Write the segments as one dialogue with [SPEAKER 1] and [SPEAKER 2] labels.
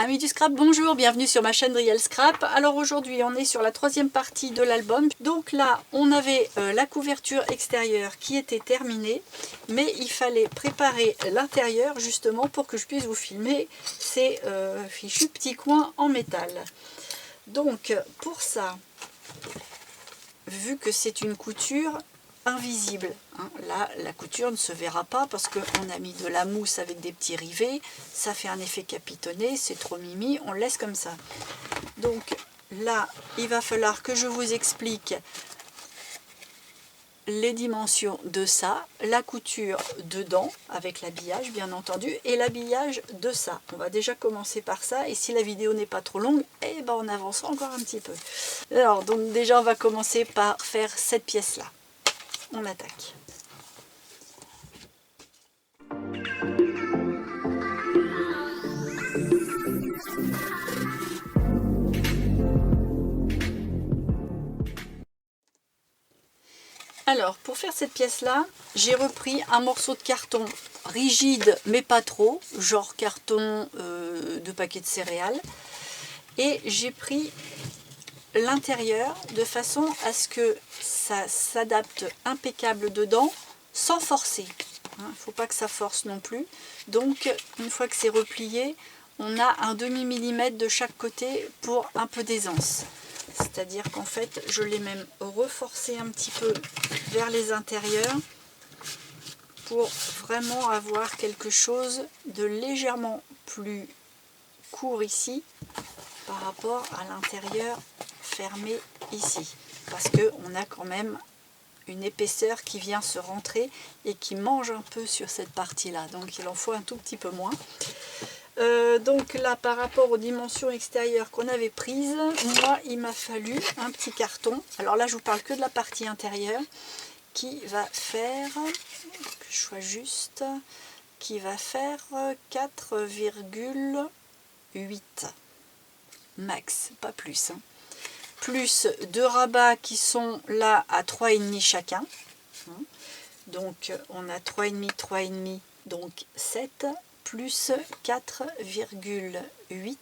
[SPEAKER 1] Amis du scrap, bonjour, bienvenue sur ma chaîne Riel Scrap. Alors aujourd'hui on est sur la troisième partie de l'album. Donc là on avait la couverture extérieure qui était terminée, mais il fallait préparer l'intérieur justement pour que je puisse vous filmer ces fichus petits coins en métal. Donc pour ça, vu que c'est une couture invisible, hein, là la couture ne se verra pas parce qu'on a mis de la mousse avec des petits rivets, ça fait un effet capitonné, c'est trop mimi, on le laisse comme ça. Donc là il va falloir que je vous explique les dimensions de ça, la couture dedans avec l'habillage bien entendu et l'habillage de ça. On va déjà commencer par ça et si la vidéo n'est pas trop longue, eh ben on avance encore un petit peu. Alors donc déjà on va commencer par faire cette pièce là. On attaque. Alors, pour faire cette pièce-là, j'ai repris un morceau de carton rigide, mais pas trop, genre carton de paquet de céréales. Et j'ai pris l'intérieur de façon à ce que ça s'adapte impeccable dedans, sans forcer. Il ne faut pas que ça force non plus. Donc, une fois que c'est replié, on a un demi-millimètre de chaque côté pour un peu d'aisance. C'est-à-dire qu'en fait, je l'ai même reforcé un petit peu vers les intérieurs pour vraiment avoir quelque chose de légèrement plus court ici par rapport à l'intérieur fermé ici. Parce qu'on a quand même une épaisseur qui vient se rentrer et qui mange un peu sur cette partie-là. Donc il en faut un tout petit peu moins. Donc là, par rapport aux dimensions extérieures qu'on avait prises, moi, il m'a fallu un petit carton. Alors là, je vous parle que de la partie intérieure qui va faire, que je sois juste, qui va faire 4,8 max, pas plus. Hein. Plus deux rabats qui sont là à 3,5 chacun. Donc on a 3,5, 3,5, donc 7. Plus 4,8,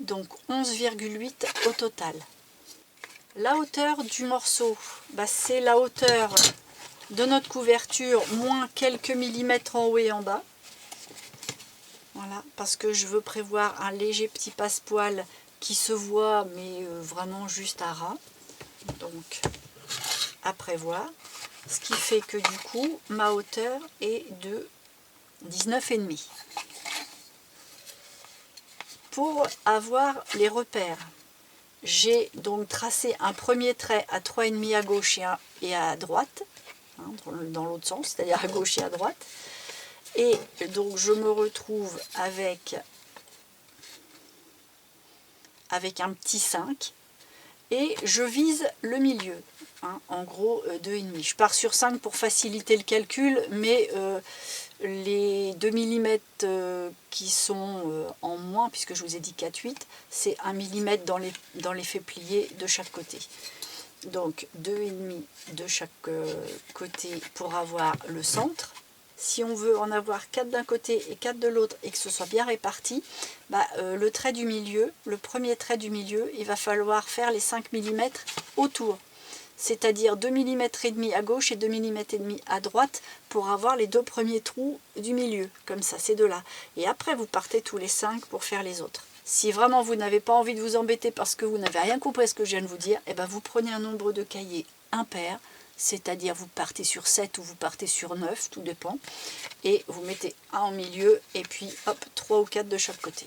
[SPEAKER 1] donc 11,8 au total. La hauteur du morceau, c'est la hauteur de notre couverture, moins quelques millimètres en haut et en bas. Voilà, parce que je veux prévoir un léger petit passepoil qui se voit, mais vraiment juste à ras. Donc, à prévoir. Ce qui fait que du coup, ma hauteur est de 19,5. Pour avoir les repères, j'ai donc tracé un premier trait à 3,5 à gauche et à droite, hein, dans l'autre sens, c'est-à-dire à gauche et à droite. Et donc je me retrouve avec un petit 5 et je vise le milieu, hein, en gros 2,5. Je pars sur 5 pour faciliter le calcul, mais les 2 mm qui sont en moins, puisque je vous ai dit 4,8, c'est 1 mm dans l'effet plié de chaque côté. Donc 2,5 de chaque côté pour avoir le centre. Si on veut en avoir 4 d'un côté et 4 de l'autre et que ce soit bien réparti, le trait du milieu, le premier trait du milieu, il va falloir faire les 5 mm autour. C'est-à-dire 2,5 mm à gauche et 2,5 mm à droite pour avoir les deux premiers trous du milieu, comme ça, ces deux-là. Et après, vous partez tous les 5 pour faire les autres. Si vraiment vous n'avez pas envie de vous embêter parce que vous n'avez rien compris à ce que je viens de vous dire, vous prenez un nombre de cahiers impair, c'est-à-dire vous partez sur 7 ou vous partez sur 9, tout dépend, et vous mettez un en milieu, et puis hop, 3 ou 4 de chaque côté.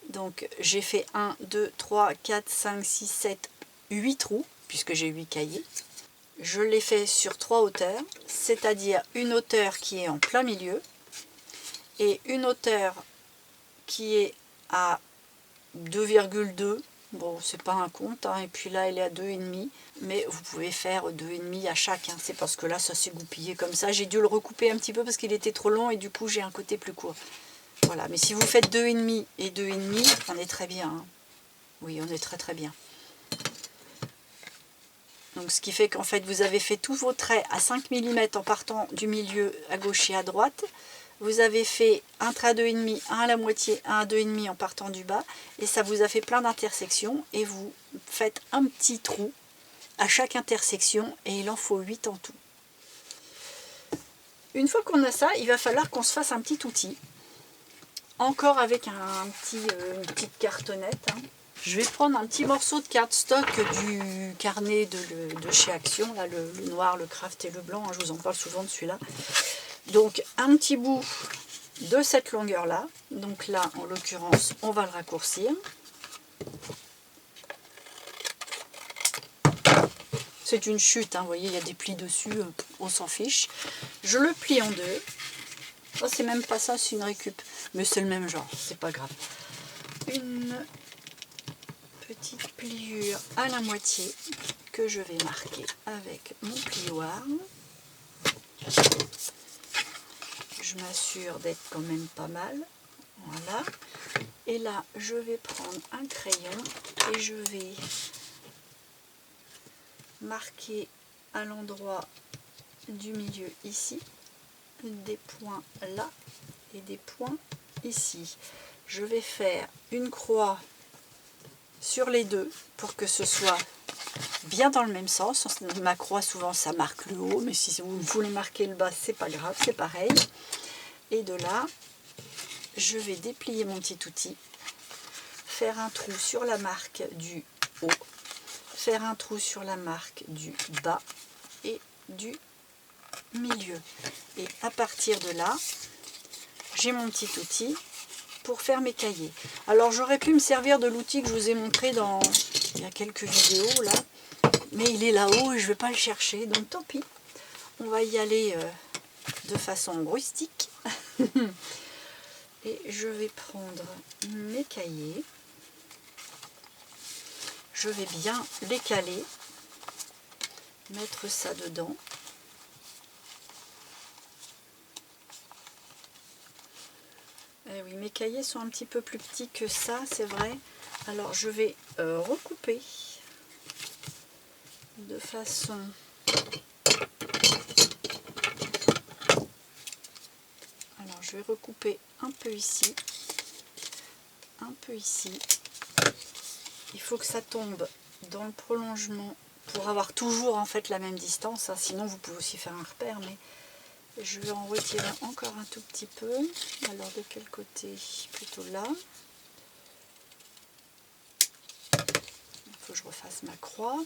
[SPEAKER 1] Donc j'ai fait 1, 2, 3, 4, 5, 6, 7, 8 trous, puisque j'ai 8 cahiers. Je l'ai fait sur 3 hauteurs, c'est-à-dire une hauteur qui est en plein milieu, et une hauteur qui est à 2,2. Bon, c'est pas un compte, hein. Et puis là, elle est à 2,5, mais vous pouvez faire 2,5 à chaque. Hein. C'est parce que là, ça s'est goupillé comme ça. J'ai dû le recouper un petit peu parce qu'il était trop long et du coup, j'ai un côté plus court. Voilà, mais si vous faites 2,5 et 2,5, on est très bien. Hein. Oui, on est très très bien. Donc, ce qui fait qu'en fait, vous avez fait tous vos traits à 5 mm en partant du milieu à gauche et à droite. vous avez fait un trait à 2,5, un à la moitié, un à 2,5 en partant du bas, et ça vous a fait plein d'intersections, et vous faites un petit trou à chaque intersection, et il en faut 8 en tout. Une fois qu'on a ça, il va falloir qu'on se fasse un petit outil, encore avec une petite cartonnette. Je vais prendre un petit morceau de cardstock du carnet de chez Action, là, le noir, le craft et le blanc, je vous en parle souvent de celui-là. Donc un petit bout de cette longueur là, donc là en l'occurrence on va le raccourcir. C'est une chute, vous voyez il y a des plis dessus, on s'en fiche. Je le plie en deux. Oh, c'est même pas ça, c'est une récup, mais c'est le même genre, c'est pas grave. Une petite pliure à la moitié que je vais marquer avec mon plioir. Je m'assure d'être quand même pas mal. Voilà. Et là, je vais prendre un crayon et je vais marquer à l'endroit du milieu ici, des points là et des points ici. Je vais faire une croix sur les deux pour que ce soit bien dans le même sens. Ma croix, souvent, ça marque le haut, mais si vous voulez marquer le bas, c'est pas grave, c'est pareil. Et de là, je vais déplier mon petit outil, faire un trou sur la marque du haut, faire un trou sur la marque du bas et du milieu. Et à partir de là, j'ai mon petit outil pour faire mes cahiers. Alors j'aurais pu me servir de l'outil que je vous ai montré il y a quelques vidéos là, mais il est là-haut et je ne vais pas le chercher, donc tant pis. On va y aller de façon rustique. Et je vais prendre mes cahiers. Je vais bien les caler, mettre ça dedans. Eh oui, mes cahiers sont un petit peu plus petits que ça, c'est vrai. Alors je vais recouper de façon alors je vais recouper un peu ici, un peu ici. Il faut que ça tombe dans le prolongement pour avoir toujours en fait la même distance, sinon vous pouvez aussi faire un repère, mais je vais en retirer encore un tout petit peu. Alors de quel côté? Plutôt là. Il faut que je refasse ma croix.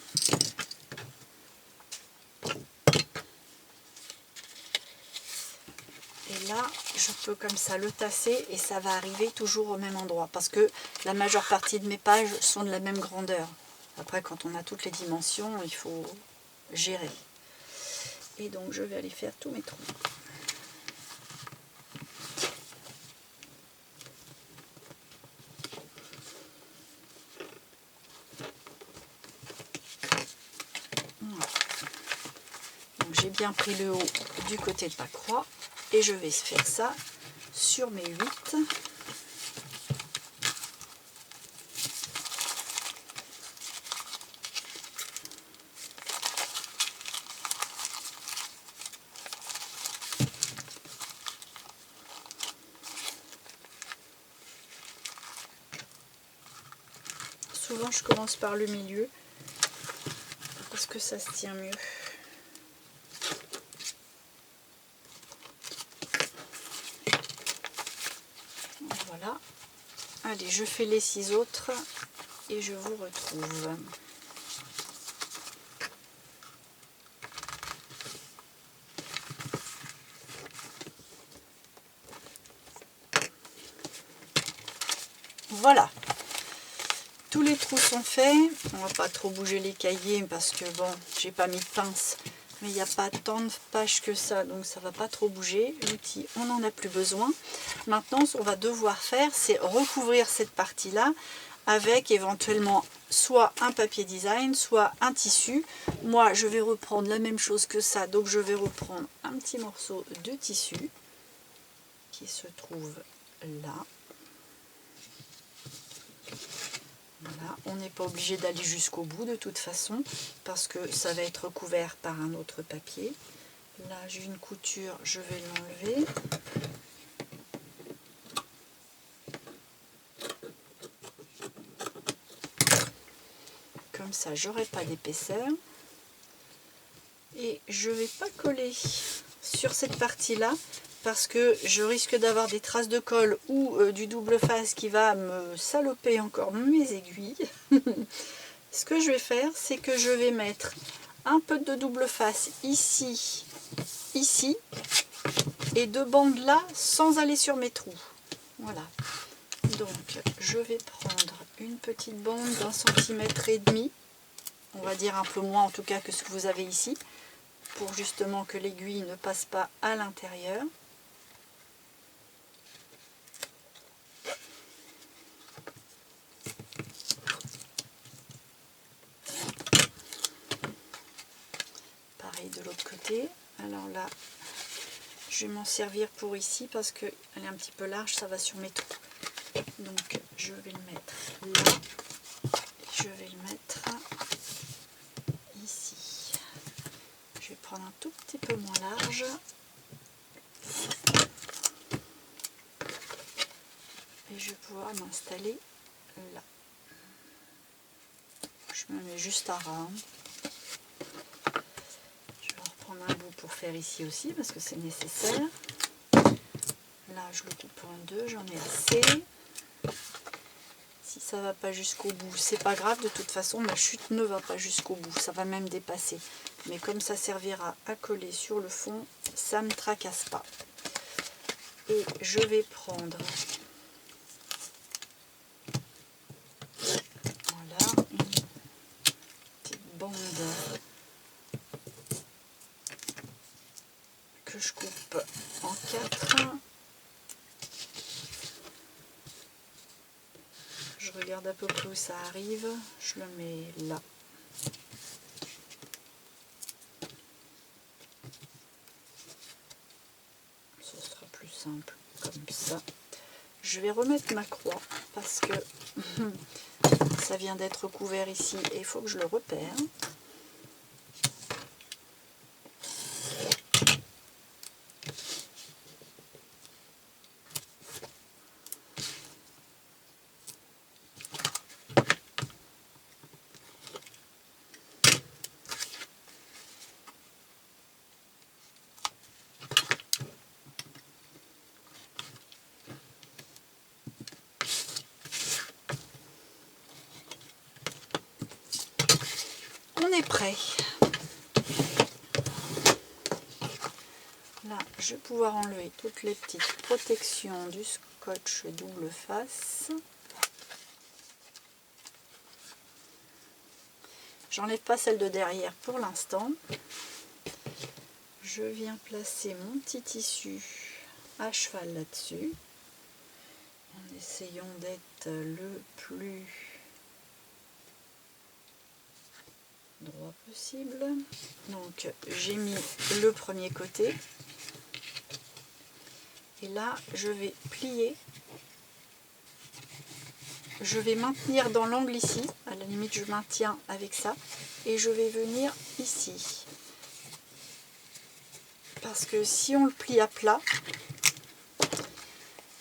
[SPEAKER 1] Et là, je peux comme ça le tasser et ça va arriver toujours au même endroit. Parce que la majeure partie de mes pages sont de la même grandeur. Après, quand on a toutes les dimensions, il faut gérer. Et donc, je vais aller faire tous mes trous. Voilà. Donc, j'ai bien pris le haut du côté de ma croix. Et je vais faire ça sur mes 8. Souvent je commence par le milieu parce que ça se tient mieux. Voilà. Allez, je fais les 6 autres et je vous retrouve. Voilà. Tous les trous sont faits. On va pas trop bouger les cahiers parce que bon, j'ai pas mis de pince. Mais il n'y a pas tant de pages que ça, donc ça va pas trop bouger. L'outil, on n'en a plus besoin. Maintenant, ce qu'on va devoir faire, c'est recouvrir cette partie-là avec éventuellement soit un papier design, soit un tissu. Moi, je vais reprendre la même chose que ça, donc je vais reprendre un petit morceau de tissu qui se trouve là. Voilà, on n'est pas obligé d'aller jusqu'au bout de toute façon parce que ça va être couvert par un autre papier. Là j'ai une couture, je vais l'enlever. comme ça j'aurai pas d'épaisseur. Et je vais pas coller sur cette partie là parce que je risque d'avoir des traces de colle ou du double face qui va me saloper encore mes aiguilles. Ce que je vais faire, c'est que je vais mettre un peu de double face ici, ici, et 2 bandes là sans aller sur mes trous. Voilà. Donc je vais prendre une petite bande d'1,5 cm, on va dire un peu moins en tout cas que ce que vous avez ici, pour justement que l'aiguille ne passe pas à l'intérieur. Pareil de l'autre côté. Alors là, je vais m'en servir pour ici parce qu'elle est un petit peu large, ça va sur mes trous. Donc je vais le mettre là, et je vais le mettre ici. Je vais prendre un tout petit peu moins large. Et je vais pouvoir m'installer là. Je me mets juste à ras. Je vais reprendre un bout pour faire ici aussi parce que c'est nécessaire. Là je le coupe en deux, j'en ai assez. Si ça va pas jusqu'au bout, c'est pas grave, de toute façon ma chute ne va pas jusqu'au bout, ça va même dépasser. Mais comme ça servira à coller sur le fond, ça ne me tracasse pas. Et je vais prendre, voilà, une petite bande que je coupe en 4. Je regarde à peu près où ça arrive, je le mets là. Ce sera plus simple comme ça. Je vais remettre ma croix parce que ça vient d'être couvert ici et il faut que je le repère. On est prêt. Là, je vais pouvoir enlever toutes les petites protections du scotch double face. J'enlève pas celle de derrière pour l'instant. Je viens placer mon petit tissu à cheval là-dessus, en essayant d'être le plus droit possible. Donc j'ai mis le premier côté et là je vais plier, je vais maintenir dans l'angle ici, à la limite je maintiens avec ça et je vais venir ici parce que si on le plie à plat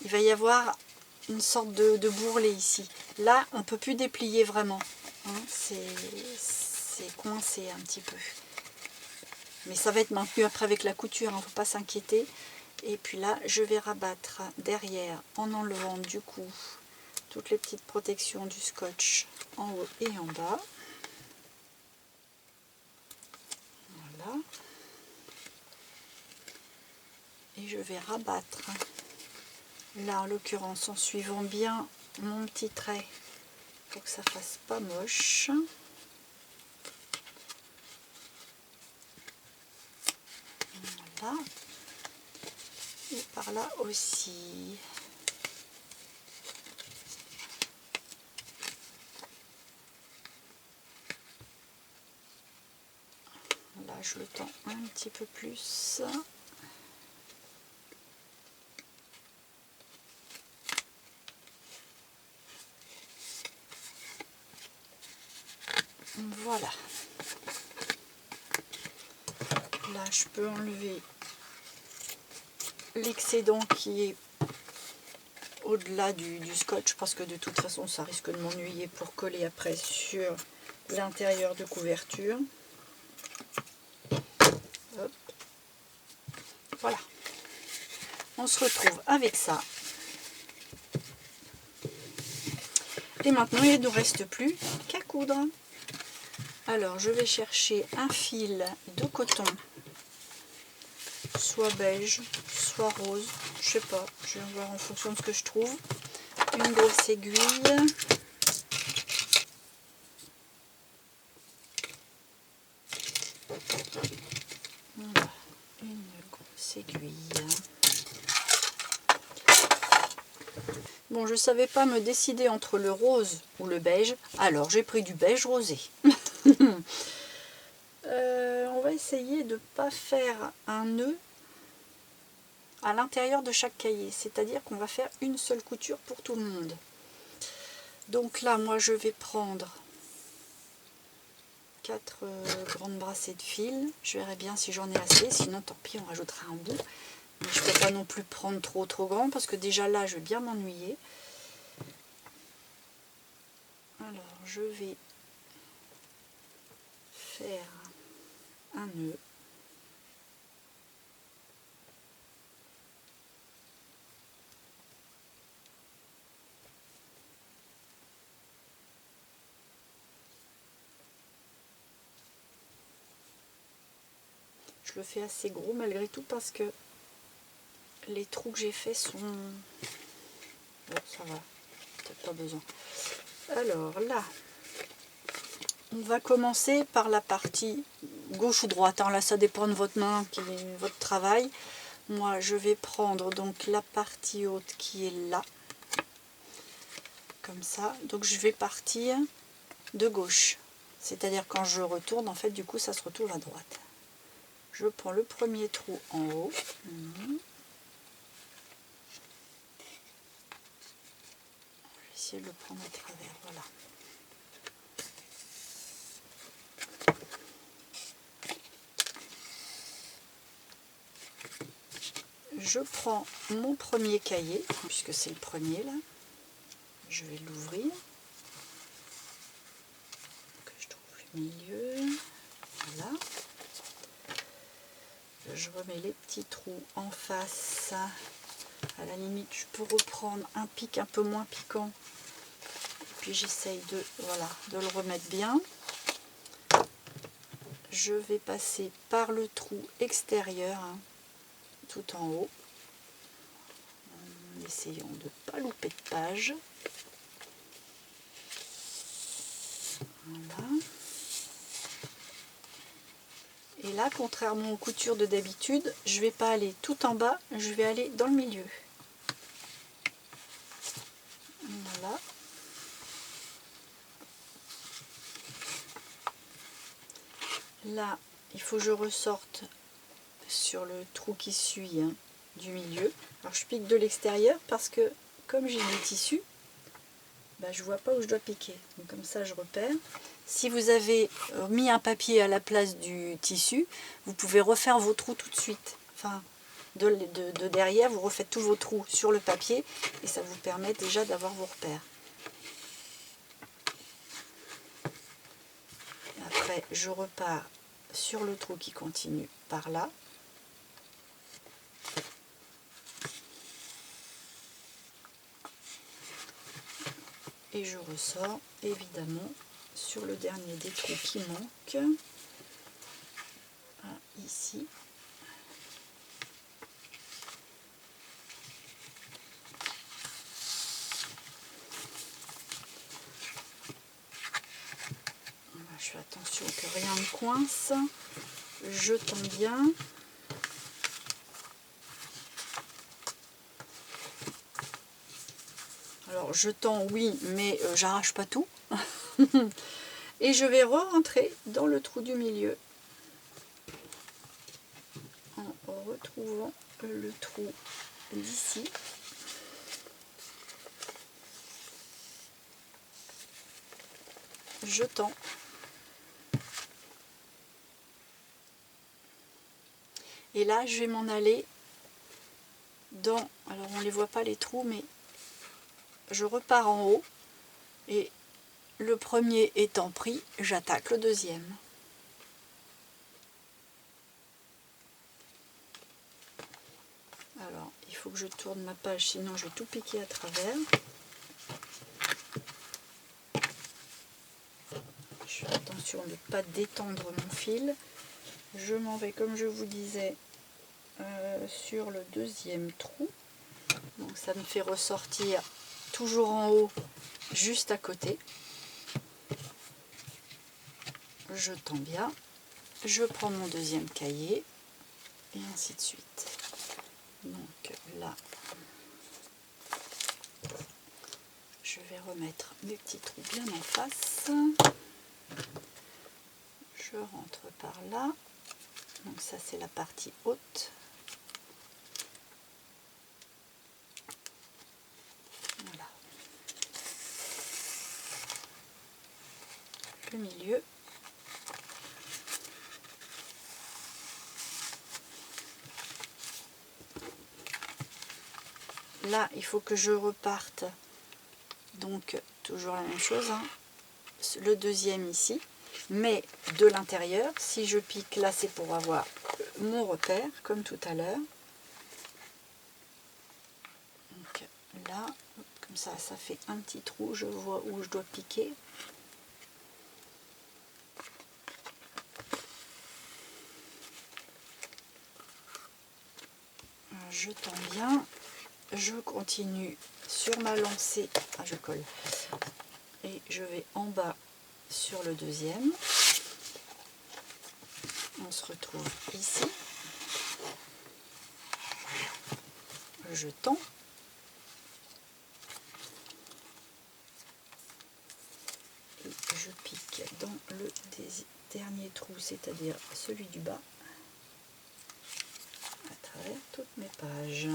[SPEAKER 1] il va y avoir une sorte de bourrelet ici. Là on peut plus déplier vraiment, hein, c'est coincé un petit peu, mais ça va être maintenu après avec la couture, hein, faut pas s'inquiéter. Et puis là je vais rabattre derrière en enlevant du coup toutes les petites protections du scotch en haut et en bas. Voilà, et je vais rabattre là en l'occurrence en suivant bien mon petit trait pour que ça fasse pas moche. Voilà. Et par là aussi. Là je le tends un petit peu plus. Voilà. Là je peux enlever l'excédent qui est au-delà du scotch parce que de toute façon ça risque de m'ennuyer pour coller après sur l'intérieur de couverture. Hop. Voilà. On se retrouve avec ça. Et maintenant, il ne nous reste plus qu'à coudre. Alors, je vais chercher un fil de coton, soit beige, soit rose, je sais pas, je vais voir en fonction de ce que je trouve. Une grosse aiguille. Voilà, une grosse aiguille. Bon, je ne savais pas me décider entre le rose ou le beige, alors j'ai pris du beige rosé. On va essayer de ne pas faire un nœud à l'intérieur de chaque cahier, c'est-à-dire qu'on va faire une seule couture pour tout le monde. Donc là, moi, je vais prendre 4 grandes brassées de fil. Je verrai bien si j'en ai assez, sinon tant pis, on rajoutera un bout. Mais je ne peux pas non plus prendre trop grand, parce que déjà là, je vais bien m'ennuyer. Alors, je vais faire un nœud. Je le fais assez gros malgré tout parce que les trous que j'ai faits sont... Bon, ça va, peut-être pas besoin. Alors là, on va commencer par la partie gauche ou droite. Hein. Là, ça dépend de votre main, qui est votre travail. Moi, je vais prendre donc la partie haute qui est là, comme ça. Donc, je vais partir de gauche. C'est-à-dire quand je retourne, en fait, du coup, ça se retourne à droite. Je prends le premier trou en haut. Je vais essayer de le prendre à travers, voilà. Je prends mon premier cahier, puisque c'est le premier là. Je vais l'ouvrir. Que je trouve le milieu. Voilà. Je remets les petits trous en face. À la limite, je peux reprendre un pic un peu moins piquant. Puis j'essaye de, voilà, de le remettre bien. Je vais passer par le trou extérieur, hein, tout en haut. En essayant de ne pas louper de page. Voilà. Et là, contrairement aux coutures de d'habitude, je ne vais pas aller tout en bas, je vais aller dans le milieu. Voilà. Là, il faut que je ressorte sur le trou qui suit, hein, du milieu. Alors je pique de l'extérieur parce que comme j'ai du tissu, bah, je ne vois pas où je dois piquer. Donc comme ça, je repère. Si vous avez mis un papier à la place du tissu, vous pouvez refaire vos trous tout de suite. Enfin, de derrière, vous refaites tous vos trous sur le papier et ça vous permet déjà d'avoir vos repères. Après, je repars sur le trou qui continue par là. Et je ressors évidemment sur le dernier des trous qui manque. Ah, ici. Je fais attention que rien ne coince. Je tends bien. Alors je tends, oui, mais j'arrache pas tout. Et je vais re-rentrer dans le trou du milieu en retrouvant le trou d'ici. Je tends. Et là, je vais m'en aller dans... Alors, on ne les voit pas les trous, mais je repars en haut. Et Le premier étant pris, j'attaque le deuxième. Alors, il faut que je tourne ma page, sinon je vais tout piquer à travers. Je fais attention de ne pas détendre mon fil. Je m'en vais, comme je vous disais, sur le deuxième trou. Donc ça me fait ressortir toujours en haut, juste à côté. Je tends bien. Je prends mon deuxième cahier et ainsi de suite. Donc là, je vais remettre mes petits trous bien en face. Je rentre par là. Donc ça c'est la partie haute. Voilà. Le milieu. Là, il faut que je reparte, donc toujours la même chose, hein, le deuxième ici, mais de l'intérieur. Si je pique là, c'est pour avoir mon repère, comme tout à l'heure. Donc là, comme ça fait un petit trou, je vois où je dois piquer. Je tends bien. Je continue sur ma lancée, je colle, et je vais en bas sur le deuxième. On se retrouve ici. Je tends. Et je pique dans le dernier trou, c'est-à-dire celui du bas, à travers toutes mes pages.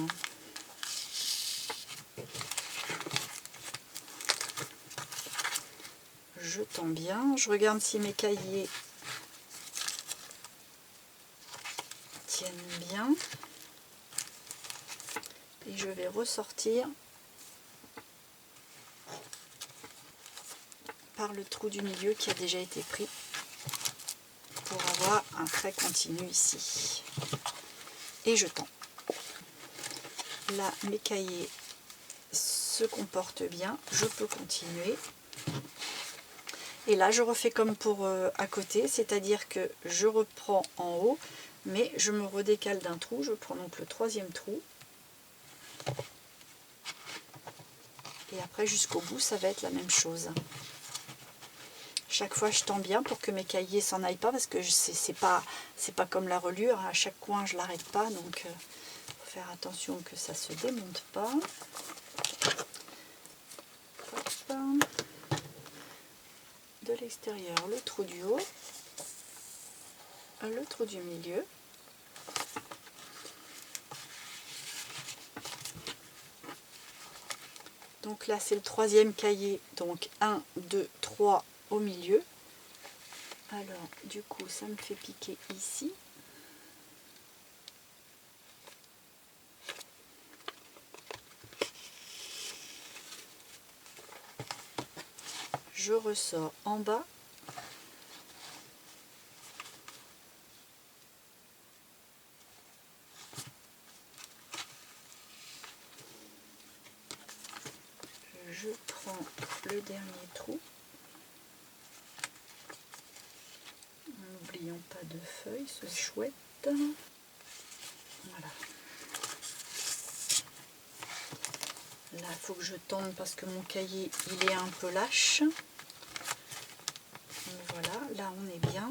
[SPEAKER 1] Je tends bien, je regarde si mes cahiers tiennent bien et je vais ressortir par le trou du milieu qui a déjà été pris pour avoir un trait continu ici. Et je tends. Là, mes cahiers se comportent bien, je peux continuer. Et là, je refais comme pour à côté, c'est-à-dire que je reprends en haut, mais je me redécale d'un trou. Je prends donc le troisième trou. Et après, jusqu'au bout, ça va être la même chose. Chaque fois, je tends bien pour que mes cahiers s'en aillent pas, parce que c'est pas comme la reliure. À chaque coin, je l'arrête pas, donc faut faire attention que ça se démonte pas. Hop. De l'extérieur, le trou du haut, le trou du milieu. Donc là, c'est le troisième cahier, donc 1, 2, 3 au milieu. Alors, du coup, ça me fait piquer ici. Je ressors en bas. Je prends le dernier trou. N'oublions pas de feuilles, c'est chouette. Voilà. Là, il faut que je tende parce que mon cahier, il est un peu lâche. Voilà, là on est bien.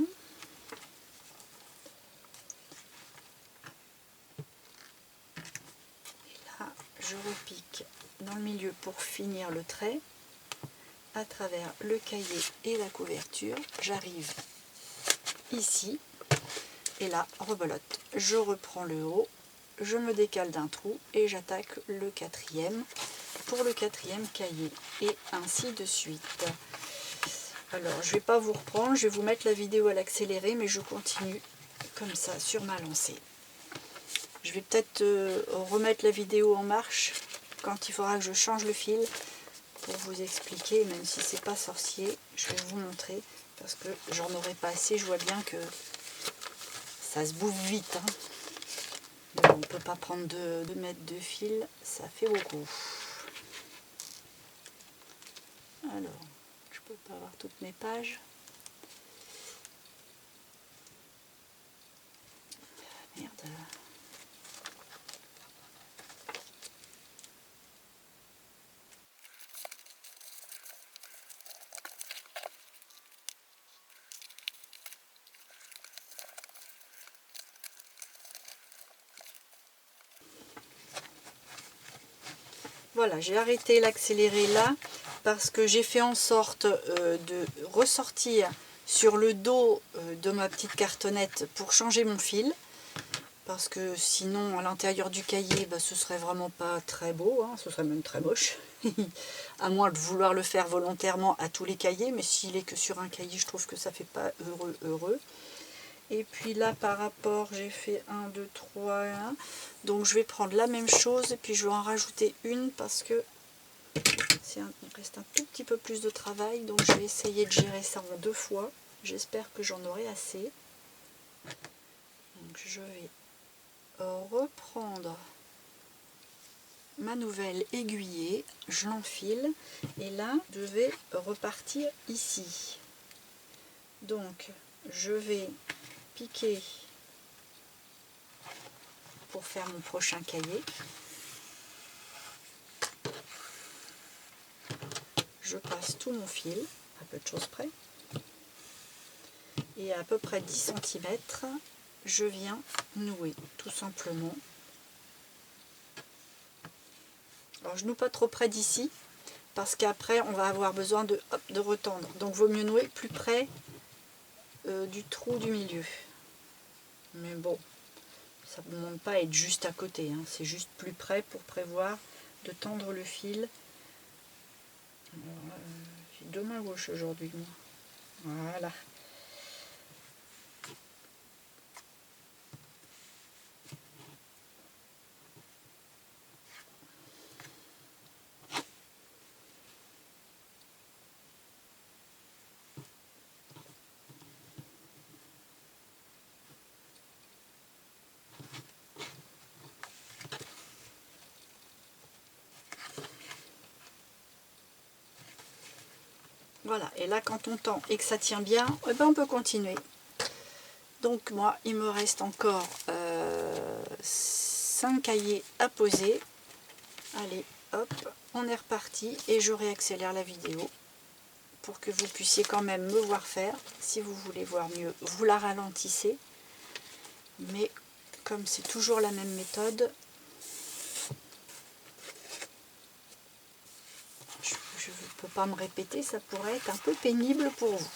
[SPEAKER 1] Et là, je repique dans le milieu pour finir le trait. À travers le cahier et la couverture, j'arrive ici. Et là, rebelote. Je reprends le haut, je me décale d'un trou et j'attaque le quatrième pour le quatrième cahier. Et ainsi de suite. Alors, je ne vais pas vous reprendre, je vais vous mettre la vidéo à l'accéléré, mais je continue comme ça sur ma lancée. Je vais peut-être remettre la vidéo en marche quand il faudra que je change le fil, pour vous expliquer, même si c'est pas sorcier, je vais vous montrer, parce que j'en aurai pas assez, je vois bien que ça se bouffe vite. Hein. Mais on peut pas prendre 2 mètres de fil, ça fait beaucoup. Alors, je peux pas avoir toutes mes pages. Merde. Voilà, j'ai arrêté l'accéléré là parce que j'ai fait en sorte de ressortir sur le dos de ma petite cartonnette pour changer mon fil. Parce que sinon, à l'intérieur du cahier, bah, ce serait vraiment pas très beau, hein, ce serait même très moche. À moins de vouloir le faire volontairement à tous les cahiers, mais s'il est que sur un cahier, je trouve que ça fait pas heureux. Et puis là, par rapport, j'ai fait 1, 2, 3, 1. Donc je vais prendre la même chose et puis je vais en rajouter une parce que il reste un tout petit peu plus de travail. Donc je vais essayer de gérer ça en 2 fois. J'espère que j'en aurai assez. Donc je vais reprendre ma nouvelle aiguillée, je l'enfile et là je vais repartir ici. Donc je vais piquer pour faire mon prochain cahier. Je passe tout mon fil, à peu de choses près, et à peu près 10 cm, je viens nouer, tout simplement. Alors je noue pas trop près d'ici, parce qu'après on va avoir besoin de retendre. Donc vaut mieux nouer plus près du trou du milieu. Mais bon, ça ne demande pas à être juste à côté, hein. C'est juste plus près pour prévoir de tendre le fil. J'ai 2 mains gauches aujourd'hui, moi. Voilà. Voilà, et là quand on tend et que ça tient bien, eh ben on peut continuer. Donc moi, il me reste encore 5 cahiers à poser. Allez, hop, on est reparti et je réaccélère la vidéo pour que vous puissiez quand même me voir faire. Si vous voulez voir mieux, vous la ralentissez. Mais comme c'est toujours la même méthode, je ne peux pas me répéter, ça pourrait être un peu pénible pour vous.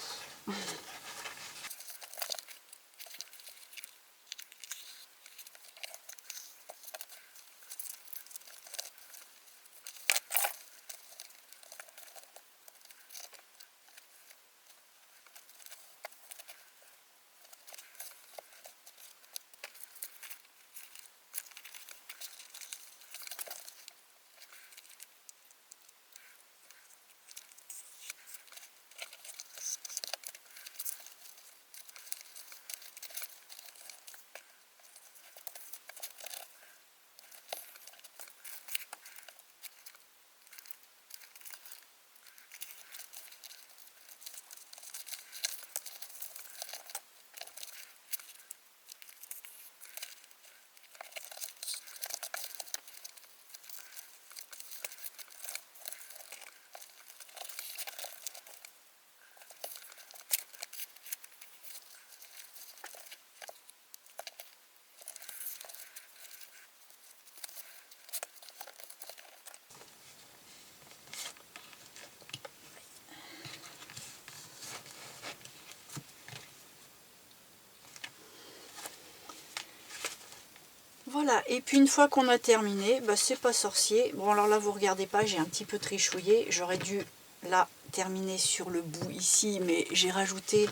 [SPEAKER 1] Voilà, et puis une fois qu'on a terminé, bah, c'est pas sorcier. Bon, alors là, vous regardez pas, j'ai un petit peu trichouillé. J'aurais dû, là, terminer sur le bout ici, mais j'ai rajouté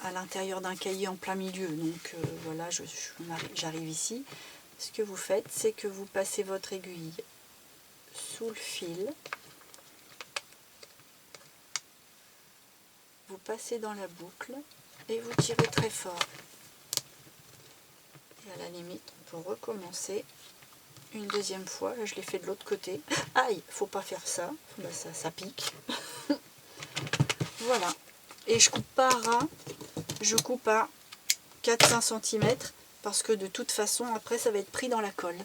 [SPEAKER 1] à l'intérieur d'un cahier en plein milieu. Donc voilà, j'arrive ici. Ce que vous faites, c'est que vous passez votre aiguille sous le fil. passez dans la boucle et vous tirez très fort. Et à la limite, on peut recommencer une deuxième fois. Là, je l'ai fait de l'autre côté. Aïe, faut pas faire ça. Ben, ça pique. Voilà. Et je coupe pas à ras, je coupe à 4-5 cm parce que de toute façon, après, ça va être pris dans la colle.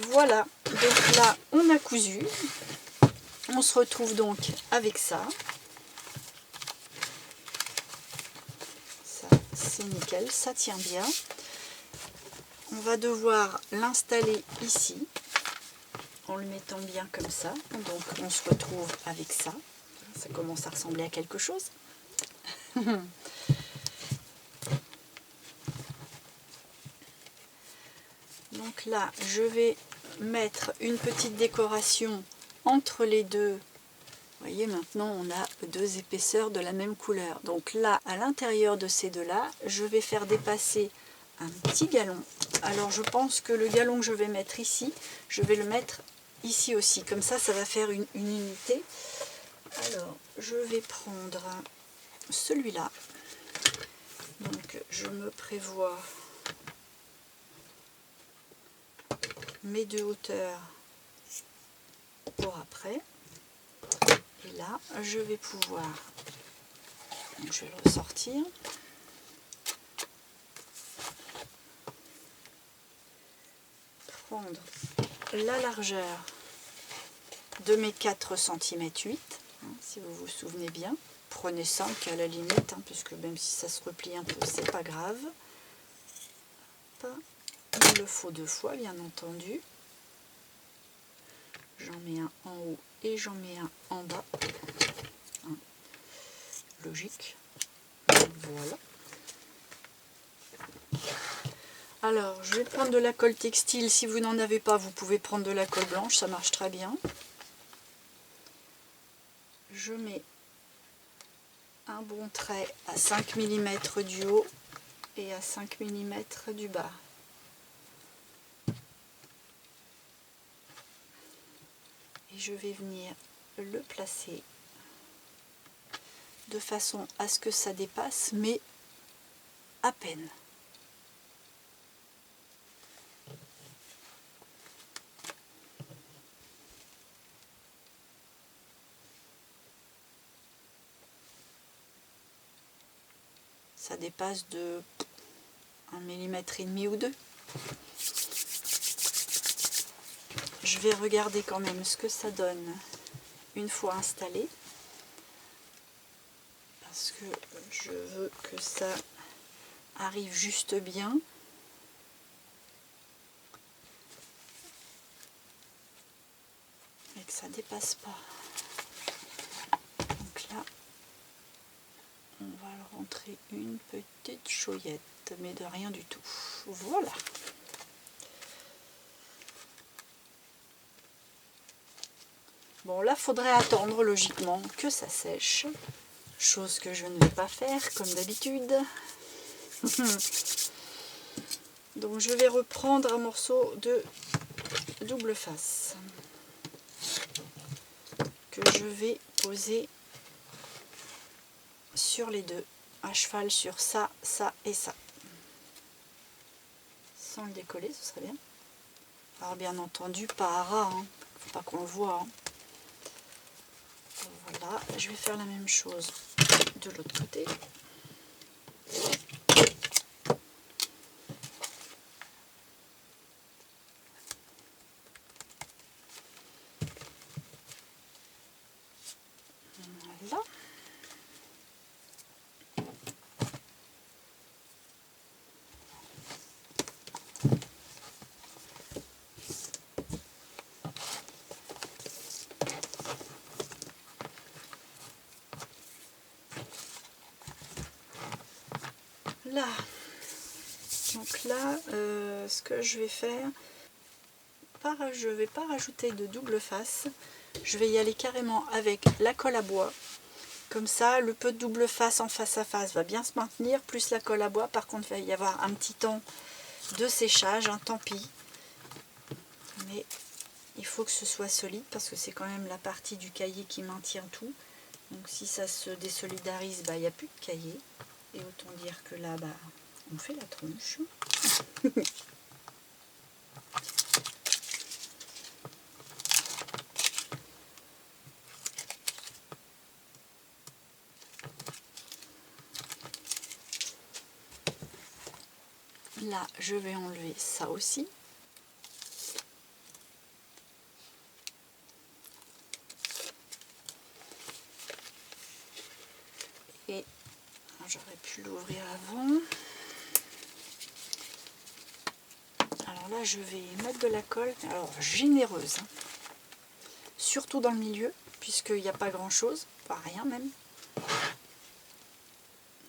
[SPEAKER 1] Voilà. Donc là, on a cousu. On se retrouve donc avec ça. Ça, c'est nickel. Ça tient bien. On va devoir l'installer ici en le mettant bien comme ça. Donc on se retrouve avec ça. Ça commence à ressembler à quelque chose. Donc là, je vais mettre une petite décoration entre les deux. Vous voyez, maintenant on a deux épaisseurs de la même couleur. Donc là, à l'intérieur de ces deux-là, je vais faire dépasser un petit galon. Alors je pense que le galon que je vais mettre ici, je vais le mettre ici aussi. Comme ça, ça va faire une unité. Alors, je vais prendre celui-là. Donc je me prévois mes deux hauteurs pour après. Et là, je vais pouvoir, donc je vais le ressortir, prendre la largeur de mes 4 cm 8, hein, si vous vous souvenez bien. Prenez 5 à la limite, hein, puisque même si ça se replie un peu, c'est pas grave. Il le faut 2 fois, bien entendu. J'en mets un en haut et j'en mets un en bas. Hein, logique. Voilà. Alors, je vais prendre de la colle textile. Si vous n'en avez pas, vous pouvez prendre de la colle blanche, ça marche très bien. Je mets un bon trait à 5 mm du haut et à 5 mm du bas. Et je vais venir le placer de façon à ce que ça dépasse, mais à peine. Ça dépasse de 1,5 mm ou 2. Je vais regarder quand même ce que ça donne une fois installé, parce que je veux que ça arrive juste bien. Et que ça dépasse pas. Donc là, on va le rentrer une petite chouillette, mais de rien du tout. Voilà. Bon, là, faudrait attendre logiquement que ça sèche, chose que je ne vais pas faire comme d'habitude. Donc je vais reprendre un morceau de double face que je vais poser sur les deux, à cheval sur ça, ça et ça. Sans le décoller, ce serait bien. Alors bien entendu, pas à ras, hein. Faut pas qu'on le voit. Hein. Voilà, je vais faire la même chose de l'autre côté. Voilà. Là, donc là, ce que je vais faire, je ne vais pas rajouter de double face, je vais y aller carrément avec la colle à bois. Comme ça, le peu de double face en face à face va bien se maintenir, plus la colle à bois. Par contre, il va y avoir un petit temps de séchage, hein, tant pis. Mais il faut que ce soit solide parce que c'est quand même la partie du cahier qui maintient tout. Donc si ça se désolidarise, il n'y a plus de cahier. Et autant dire que là, on fait la tronche. Là, je vais enlever ça aussi. Et j'aurais pu l'ouvrir avant. Alors là, je vais mettre de la colle, alors généreuse, hein. Surtout dans le milieu, puisqu'il n'y a pas grand chose, pas rien même.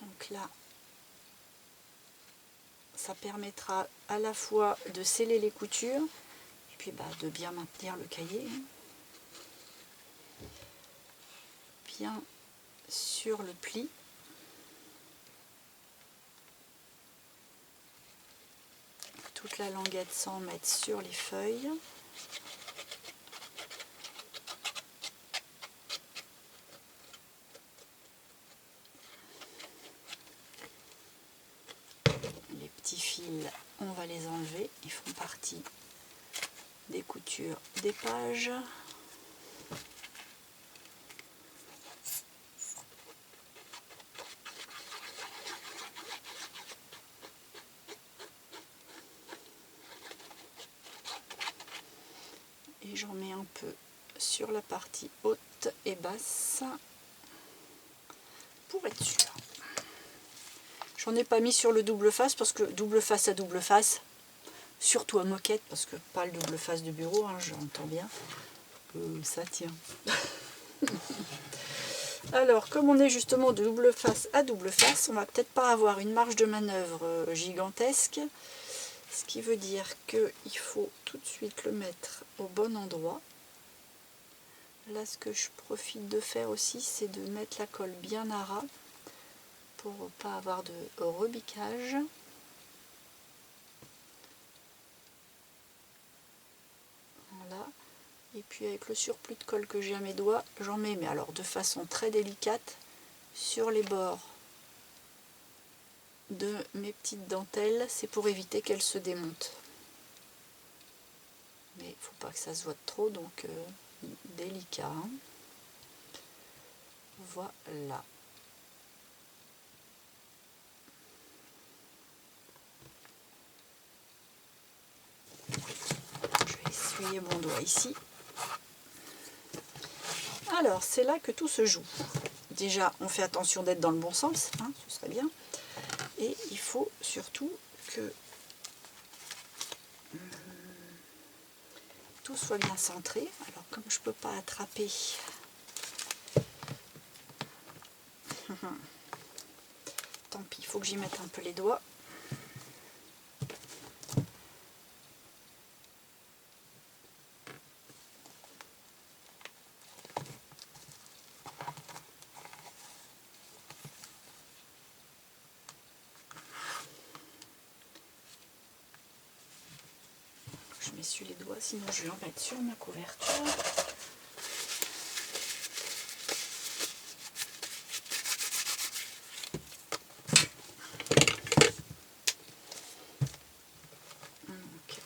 [SPEAKER 1] Donc là, ça permettra à la fois de sceller les coutures, et puis de bien maintenir le cahier. Bien sur le pli. Toute la languette sans mettre sur les feuilles. Les petits fils, on va les enlever, ils font partie des coutures des pages. Et j'en mets un peu sur la partie haute et basse pour être sûr. J'en ai pas mis sur le double face parce que double face à double face, surtout à moquette, parce que pas le double face de bureau, hein, j'entends bien. Ça tient. Alors, comme on est justement de double face à double face, on va peut-être pas avoir une marge de manœuvre gigantesque. Ce qui veut dire qu'il faut tout de suite le mettre au bon endroit. Là, ce que je profite de faire aussi, c'est de mettre la colle bien à ras pour ne pas avoir de rebiquage. Voilà. Et puis avec le surplus de colle que j'ai à mes doigts, j'en mets, mais alors de façon très délicate, sur les bords de mes petites dentelles. C'est pour éviter qu'elles se démontent. Mais il ne faut pas que ça se voie trop, donc délicat. Hein. Voilà. Je vais essuyer mon doigt ici. Alors, c'est là que tout se joue. Déjà, on fait attention d'être dans le bon sens, hein, ce serait bien. Et il faut surtout que tout soit bien centré. Alors, comme je ne peux pas attraper, tant pis, il faut que j'y mette un peu les doigts. Je m'essuie les doigts, sinon je vais en mettre sur ma couverture. Donc,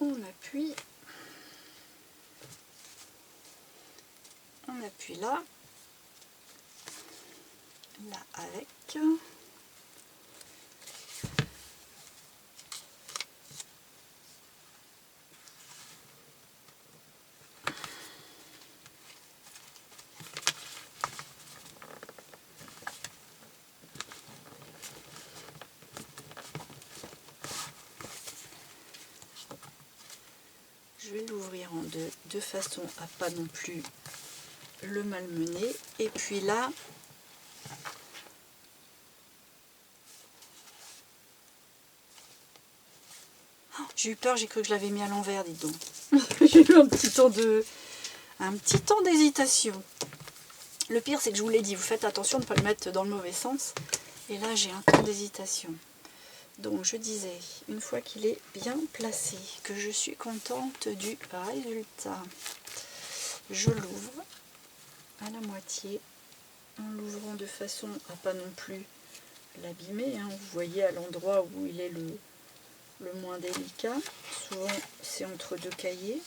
[SPEAKER 1] on appuie là, là avec. Je vais l'ouvrir en deux, de façon à pas non plus le malmener. Et puis là, oh, j'ai eu peur, j'ai cru que je l'avais mis à l'envers, dites donc. J'ai eu un petit temps d'hésitation. Le pire, c'est que je vous l'ai dit, vous faites attention de ne pas le mettre dans le mauvais sens. Et là, j'ai un temps d'hésitation. Donc je disais, une fois qu'il est bien placé, que je suis contente du résultat, je l'ouvre à la moitié en l'ouvrant de façon à pas non plus l'abîmer, hein. Vous voyez à l'endroit où il est le moins délicat. Souvent c'est entre deux cahiers.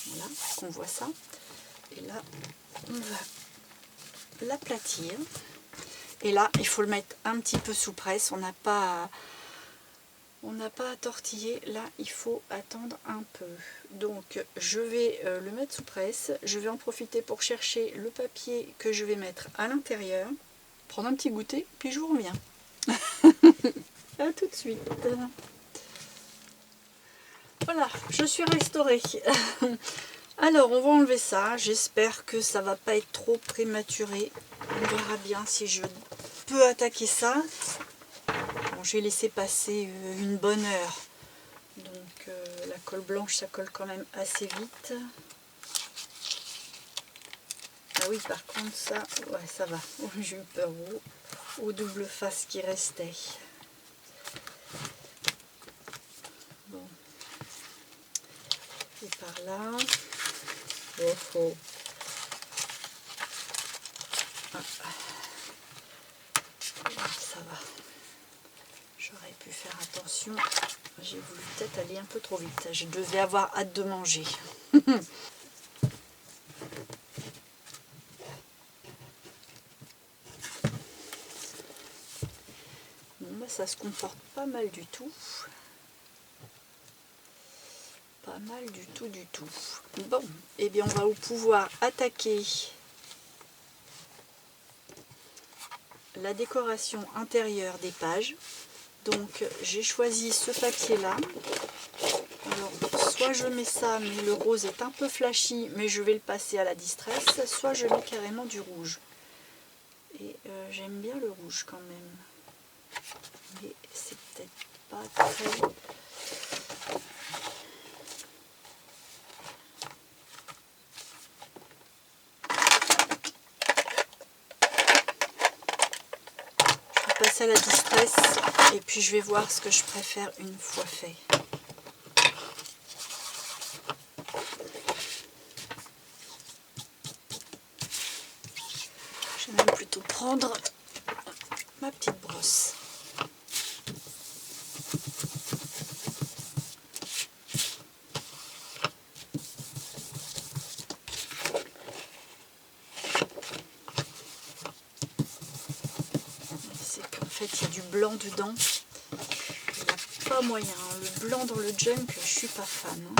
[SPEAKER 1] Voilà, qu'on voit ça. Et là, on va l'aplatir. Et là, il faut le mettre un petit peu sous presse. On n'a pas à tortiller. Là, il faut attendre un peu. Donc, je vais le mettre sous presse. Je vais en profiter pour chercher le papier que je vais mettre à l'intérieur. Prendre un petit goûter, puis je vous reviens. À tout de suite. Voilà, je suis restaurée. Alors, on va enlever ça. J'espère que ça va pas être trop prématuré. On verra bien si je peux attaquer ça. Bon, j'ai laissé passer une bonne heure. Donc, la colle blanche, ça colle quand même assez vite. Ah oui, par contre, ça, ouais, ça va. J'ai eu peur au double face qui restait. Bon. Et par là. Oh, oh. Ah. Ça va. J'aurais pu faire attention. J'ai voulu peut-être aller un peu trop vite. Je devais avoir hâte de manger. Bon, bah, ça se comporte pas mal du tout. Pas mal du tout, du tout. Bon, et bien on va pouvoir attaquer la décoration intérieure des pages. Donc j'ai choisi ce papier là. Alors soit je mets ça, mais le rose est un peu flashy, mais je vais le passer à la distress, soit je mets carrément du rouge. Et j'aime bien le rouge quand même. Mais c'est peut-être pas très... Passer à la distress et puis je vais voir ce que je préfère une fois fait. Je vais même plutôt prendre ma petite brosse. En fait, il y a du blanc dedans. Il n'y a pas moyen. Le blanc dans le junk, je suis pas fan.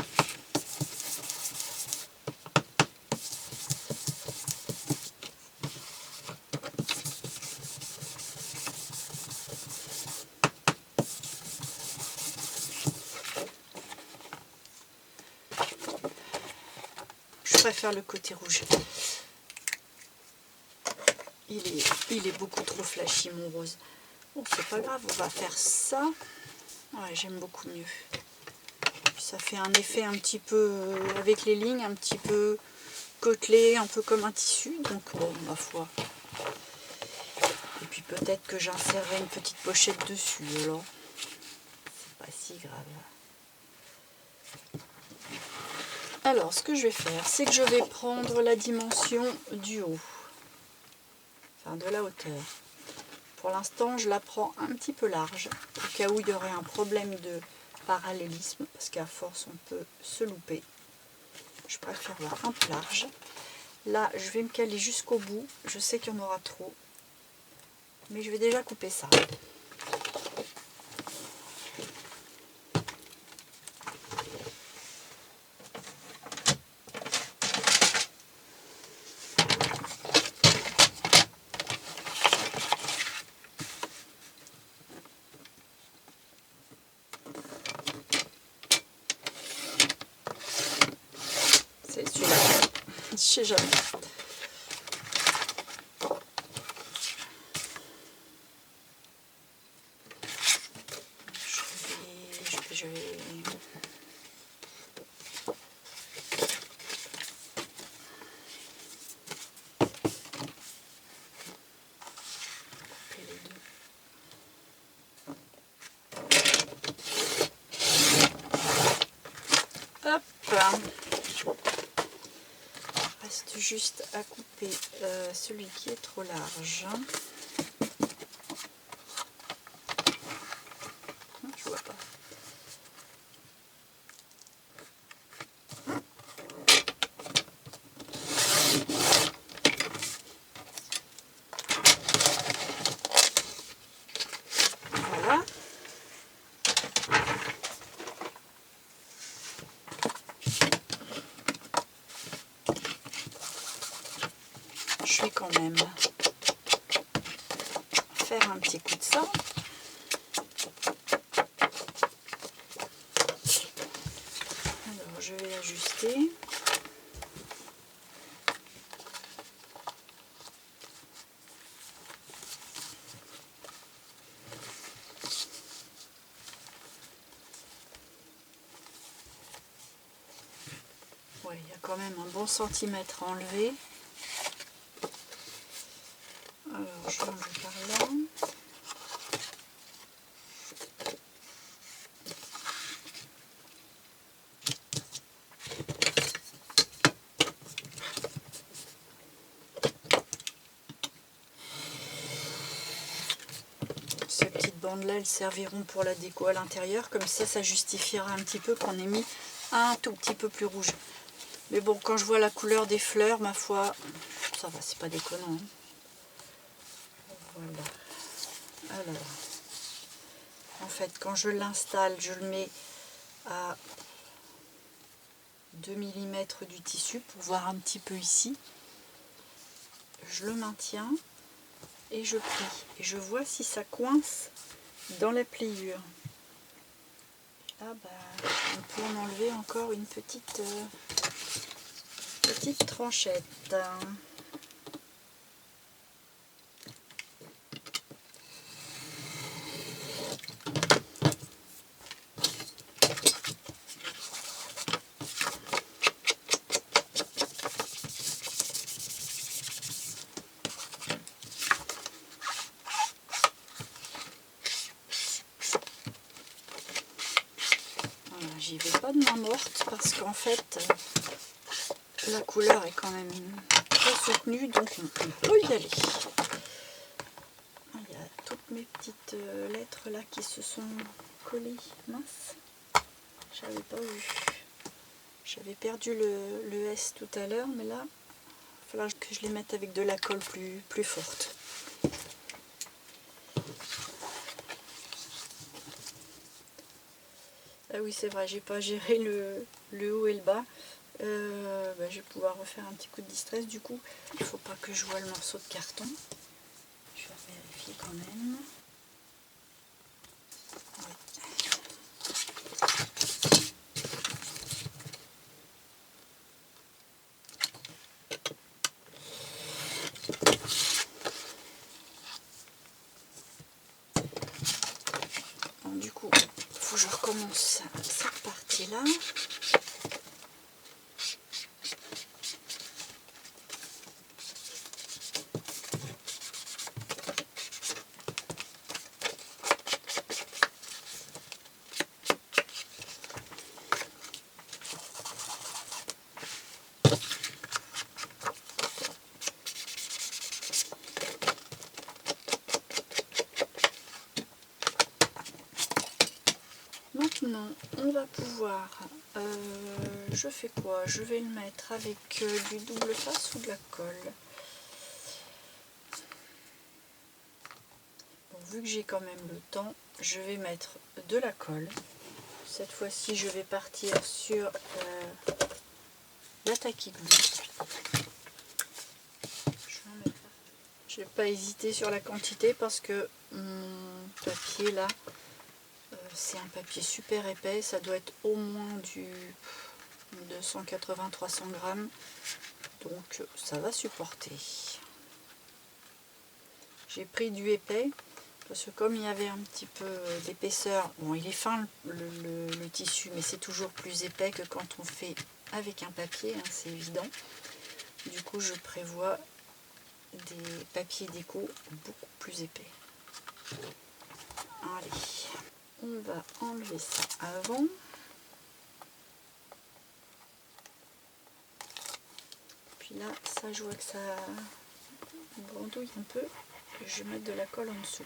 [SPEAKER 1] Je préfère le côté rouge. Il est beaucoup trop flashy, mon rose. Bon, c'est pas grave, on va faire ça. Ouais, j'aime beaucoup mieux. Puis ça fait un effet un petit peu, avec les lignes, un petit peu côtelé, un peu comme un tissu. Donc, bon, ma foi. Et puis peut-être que j'insérerai une petite pochette dessus, alors. C'est pas si grave. Alors, ce que je vais faire, c'est que je vais prendre la dimension du haut. Enfin, de la hauteur. Pour l'instant, je la prends un petit peu large, au cas où il y aurait un problème de parallélisme, parce qu'à force, on peut se louper. Je préfère voir un peu large. Là, je vais me caler jusqu'au bout. Je sais qu'il y en aura trop, mais je vais déjà couper ça. C'est celui-là. Je sais jamais. Je vais couper les deux. Hop. Il reste juste à couper celui qui est trop large. Je vois pas. Voilà. Je vais quand même faire un petit coup de sang. Alors je vais ajuster. Ouais, il y a quand même un bon centimètre à enlever. Alors je vais enlever par là. Ces petites bandes-là, elles serviront pour la déco à l'intérieur. Comme ça justifiera un petit peu qu'on ait mis un tout petit peu plus rouge. Mais bon, quand je vois la couleur des fleurs, ma foi, ça va, c'est pas déconnant. Hein. Voilà. Alors, en fait, quand je l'installe, je le mets à 2 mm du tissu pour voir un petit peu ici. Je le maintiens et je plie. Et je vois si ça coince dans la pliure. Là, on peut en enlever encore une petite tranchette. J'y vais pas de main morte parce qu'en fait la couleur est quand même très soutenue, donc on peut y aller. Il y a toutes mes petites lettres là qui se sont collées. Mince, j'avais pas vu. J'avais perdu le S tout à l'heure, mais là il va falloir que je les mette avec de la colle plus forte. Ah oui, c'est vrai, j'ai pas géré le haut et le bas. Je vais pouvoir refaire un petit coup de distress. Du coup, il faut pas que je voie le morceau de carton. Je vais vérifier quand même. Bon, du coup, il faut que je recommence cette partie-là. Maintenant, on va pouvoir, je fais quoi? Je vais le mettre avec du double face ou de la colle. Bon, vu que j'ai quand même le temps, je vais mettre de la colle. Cette fois-ci, je vais partir sur la tacky glue. Je n'ai pas hésité sur la quantité parce que mon papier là, c'est un papier super épais, ça doit être au moins du 280-300 grammes, donc ça va supporter. J'ai pris du épais parce que comme il y avait un petit peu d'épaisseur, bon il est fin le tissu, mais c'est toujours plus épais que quand on fait avec un papier, hein, c'est évident. Du coup je prévois des papiers déco beaucoup plus épais. Allez, on va enlever ça avant. Puis Puis là, ça je vois que ça brandouille un peu. Je vais mettre de la colle en dessous.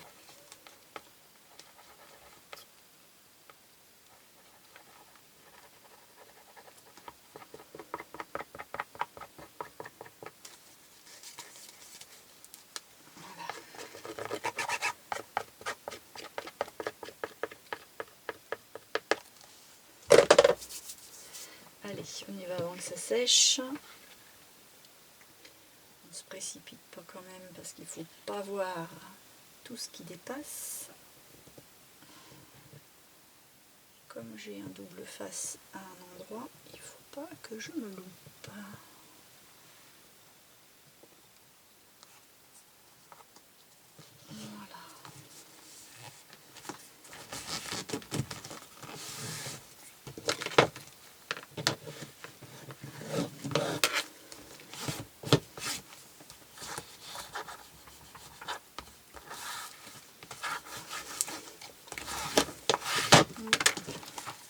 [SPEAKER 1] Allez, on y va avant que ça sèche. On ne se précipite pas quand même parce qu'il ne faut pas voir tout ce qui dépasse. Comme j'ai un double face à un endroit, il ne faut pas que je me loupe. Voilà.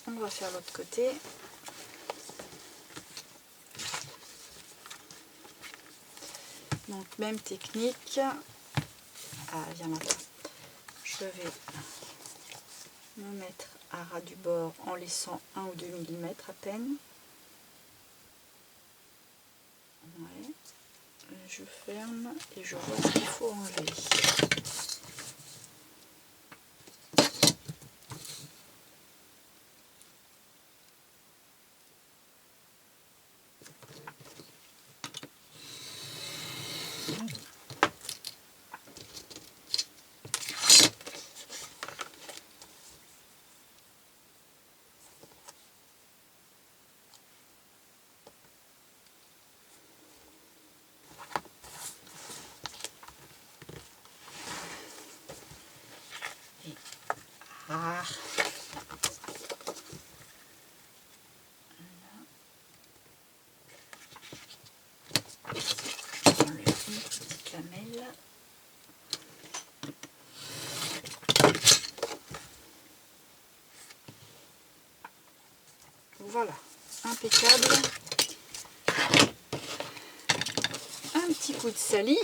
[SPEAKER 1] On va faire l'autre côté. Donc même technique. Ah, viens là. Je vais me mettre à ras du bord en laissant 1 ou 2 mm à peine. Ouais. Je ferme et je vois ce qu'il faut enlever. Ah. Enlever une petite lamelle. Voilà, impeccable. Un petit coup de sali.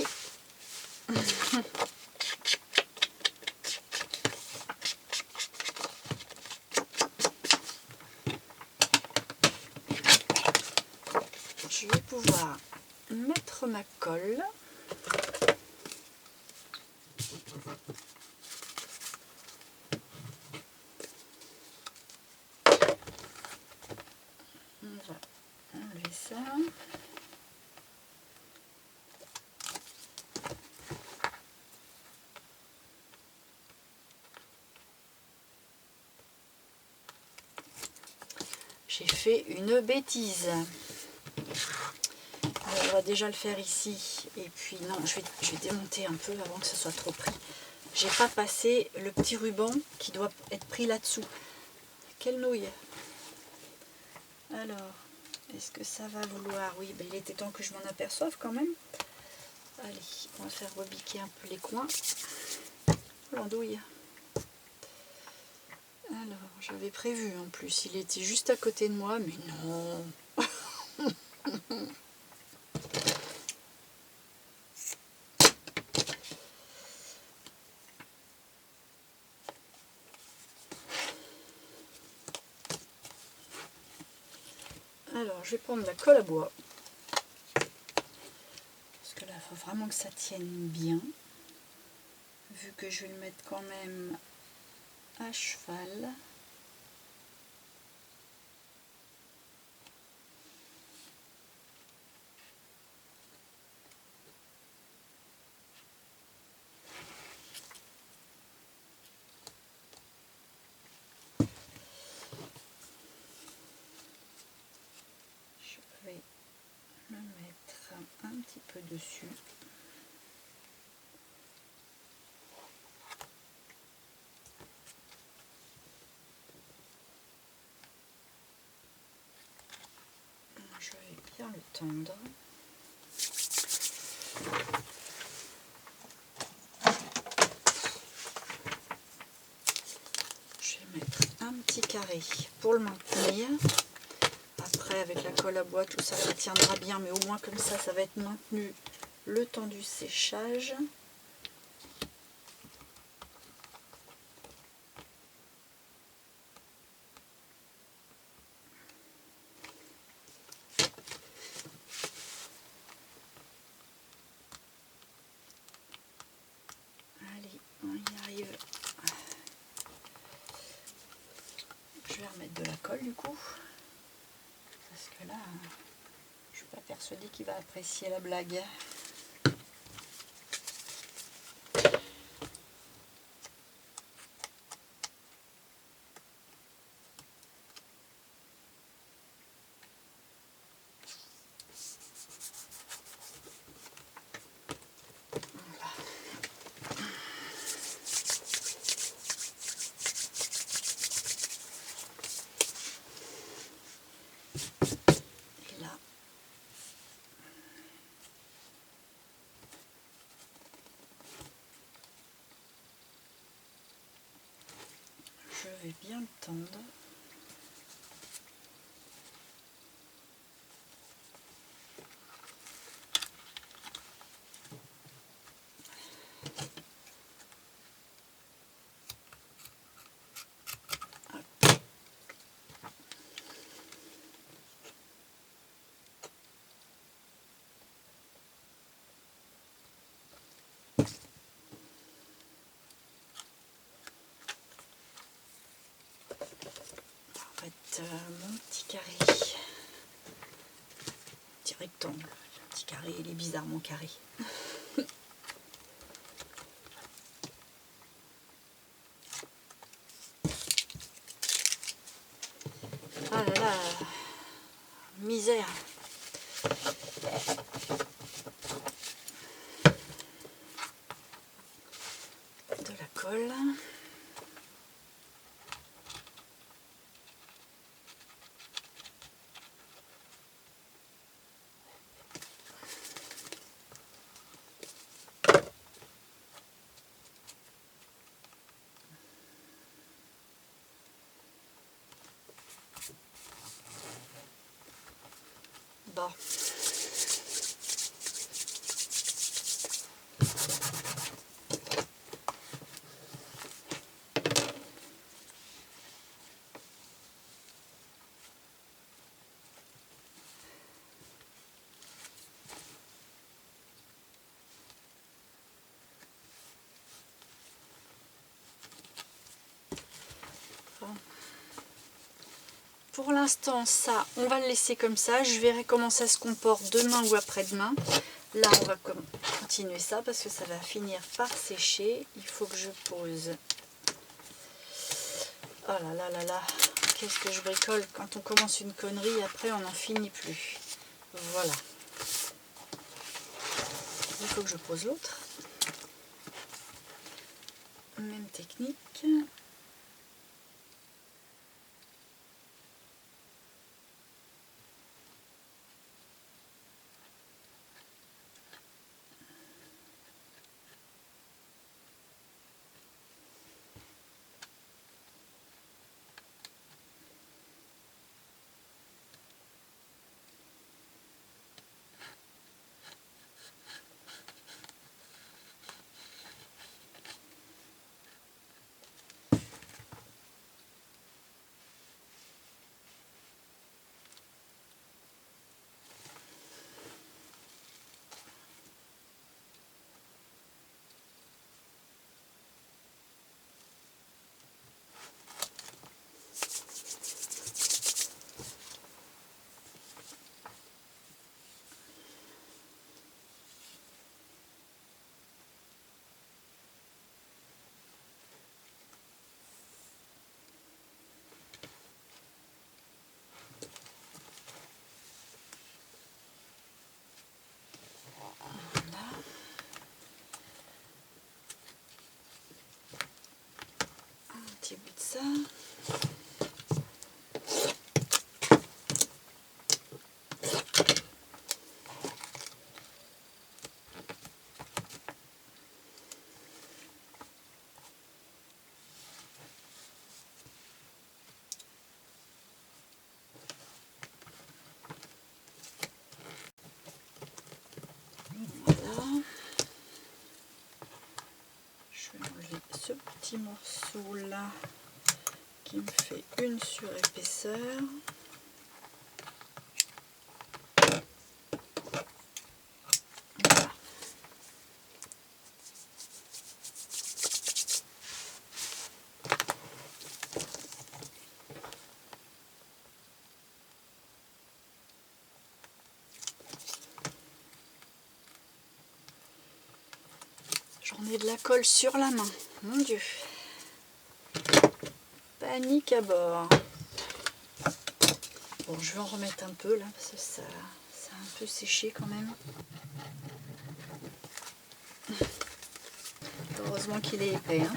[SPEAKER 1] Je vais pouvoir mettre ma colle. On va enlever ça. J'ai fait une bêtise. On va déjà le faire ici. Et puis non, je vais démonter un peu avant que ce soit trop pris. J'ai pas passé le petit ruban qui doit être pris là-dessous. Quelle nouille! Alors, est-ce que ça va vouloir? Oui, ben, il était temps que je m'en aperçoive quand même. Allez, on va faire rebiquer un peu les coins. L'andouille. Alors, j'avais prévu en plus, il était juste à côté de moi, mais non. Alors, je vais prendre la colle à bois. Parce que là, il faut vraiment que ça tienne bien. Vu que je vais le mettre quand même à cheval. Je vais le mettre un petit peu dessus. Je vais bien le tendre. Je vais mettre un petit carré pour le maintenir. Après, après avec la colle à bois, tout ça, ça tiendra bien, mais au moins comme ça va être maintenu le temps du séchage. Allez, on y arrive. Je vais remettre de la colle du coup, parce que là, je suis pas persuadée qu'il va apprécier la blague. Et là, je vais bien le tendre. Mon petit carré, petit rectangle, le petit carré, il est bizarrement carré. Ah là là, misère. De la colle. Bon. Pour l'instant, ça, on va le laisser comme ça. Je verrai comment ça se comporte demain ou après-demain. Là, on va continuer ça parce que ça va finir par sécher. Il faut que je pose. Oh là là là là, qu'est-ce que je bricole. Quand on commence une connerie, après, on n'en finit plus. Voilà. Il faut que je pose l'autre. Même technique. Petit bout de ça. Je vais enlever ce petit morceau là qui me fait une surépaisseur. Voilà. J'en ai de la colle sur la main, mon Dieu. Panique à bord. Bon, je vais en remettre un peu là, parce que ça a un peu séché quand même. Heureusement qu'il est épais, hein.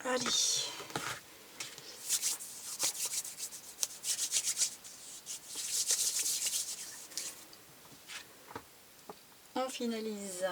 [SPEAKER 1] Allez. On finalise.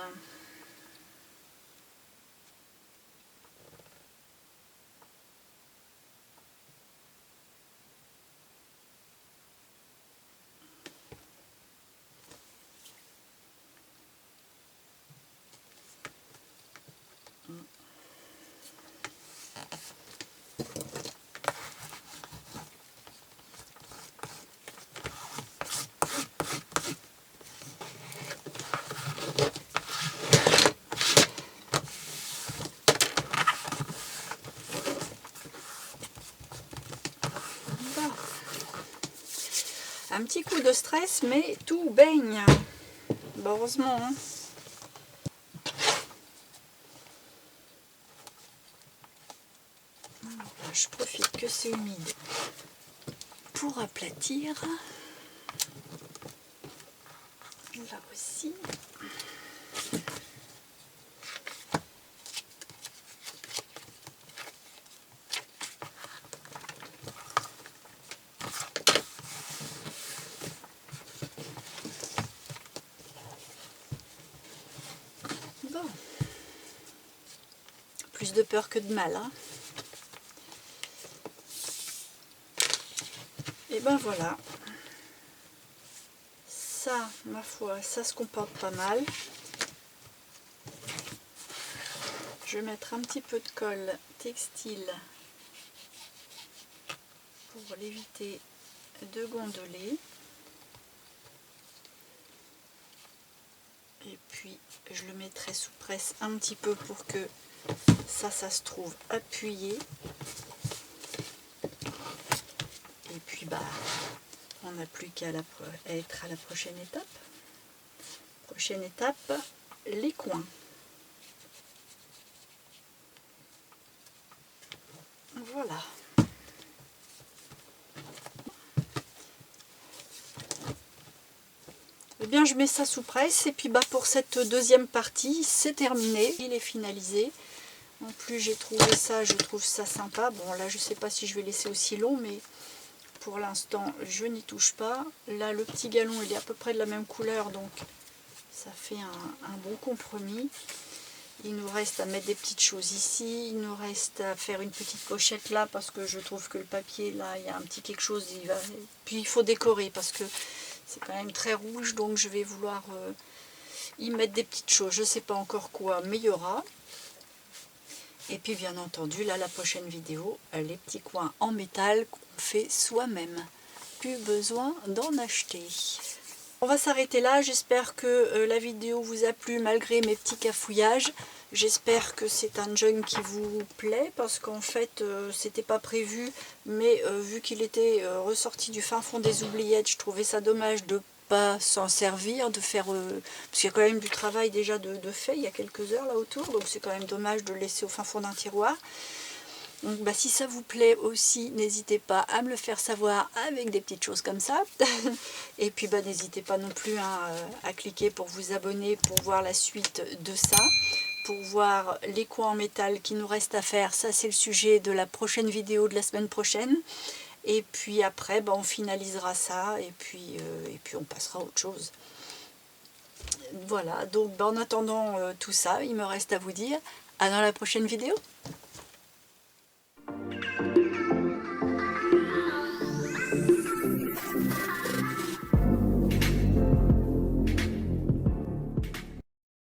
[SPEAKER 1] Un petit coup de stress, mais tout baigne. Bon, heureusement, hein. Je profite que c'est humide pour aplatir. Là aussi. Bon. Plus de peur que de mal, hein. Et ben voilà. Ça, ma foi, ça se comporte pas mal. Je vais mettre un petit peu de colle textile pour l'éviter de gondoler. Et puis je le mettrai sous presse un petit peu pour que ça se trouve appuyé. Et puis bah on n'a plus qu'à être à la prochaine étape. Prochaine étape, les coins. Voilà. Eh bien je mets ça sous presse et puis bah pour cette deuxième partie c'est terminé, il est finalisé. En plus j'ai trouvé ça, je trouve ça sympa. Bon là je sais pas si je vais laisser aussi long, mais pour l'instant je n'y touche pas. Là le petit galon il est à peu près de la même couleur, donc ça fait un bon compromis. Il nous reste à mettre des petites choses ici, il nous reste à faire une petite pochette là parce que je trouve que le papier là il y a un petit quelque chose, puis il faut décorer parce que c'est quand même très rouge, donc je vais vouloir y mettre des petites choses, je ne sais pas encore quoi, mais il y aura. Et puis bien entendu là la prochaine vidéo, les petits coins en métal qu'on fait soi-même, plus besoin d'en acheter. On va s'arrêter là, j'espère que la vidéo vous a plu malgré mes petits cafouillages. J'espère que c'est un joint qui vous plaît parce qu'en fait c'était pas prévu, mais vu qu'il était ressorti du fin fond des oubliettes, je trouvais ça dommage de pas s'en servir, de faire parce qu'il y a quand même du travail déjà de fait, il y a quelques heures là autour, donc c'est quand même dommage de le laisser au fin fond d'un tiroir. Donc bah, si ça vous plaît aussi, n'hésitez pas à me le faire savoir avec des petites choses comme ça. Et puis bah, n'hésitez pas non plus à cliquer pour vous abonner pour voir la suite de ça. pour voir les coins en métal qui nous reste à faire. Ça, c'est le sujet de la prochaine vidéo de la semaine prochaine. Et puis après, on finalisera ça et puis on passera à autre chose. Voilà, donc en attendant tout ça, il me reste à vous dire à dans la prochaine vidéo.